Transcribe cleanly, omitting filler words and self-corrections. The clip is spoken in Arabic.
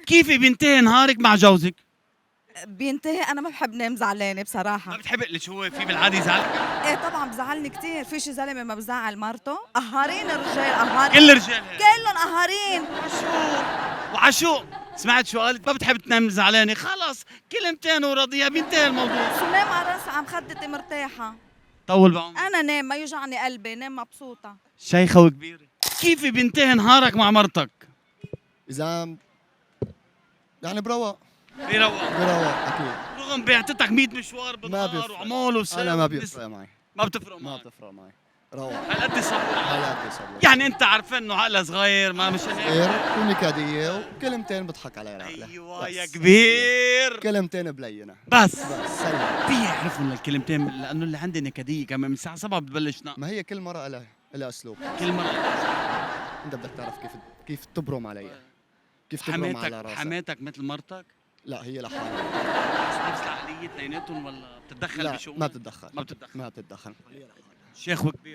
كيف بينتهي نهارك مع جوزك؟ بينتهي انا ما بحب نام زعلانه ما بصراحه. بتحب ليش هو في بالعادة يزعلك؟ ايه طبعا بزعلني كثير، في شي زلمه ما بزعل مرته؟ قهارين الرجال قهارين، كل الرجال هيك. كلهم قهارين. وعشو سمعت شو قالت؟ ما بتحب تنام زعلانة، خلص كلمتين وراضية بينتهي الموضوع. شو نام على راسي عم خدتي مرتاحه. طول بعمرك. انا نام ما يوجعني قلبي، نام مبسوطه. شيخة وكبيرة. كيف بينتهي نهارك مع مرتك؟ اذا يعني بروق بيروق. بروق اكيد. رغم بعتتك 100 مشوار ما بالنهار بيفرق. وعمول وسهر انا ما وبس- بيفرق معي. ما بتفرق ما معك. بتفرق معي. روق هالقد صبور. على قد صبور. يعني انت عارفين انه عقلها صغير ما مشان هيك. غير ونكديه وكلمتين بضحك علي العقلة. ايوه يا بس. كبير. كلمتين بلينه بس بس سلم. بيعرفوا الكلمتين لانه اللي عندي نكديه كمان من الساعه 7 بتبلش نام. ما هي كل مرة لها اسلوب. كل مره. انت بدك تعرف كيف تبرم علي، كيف تبرم على حماتك راسك. حماتك مثل مرتك؟ لا هي لحالها. بس نفس العقليه اثنيناتهم ولا بتتدخل لا بشؤون؟ ما بتتدخل. ما بتتدخل. ما بتتدخل. شيخ وكبير.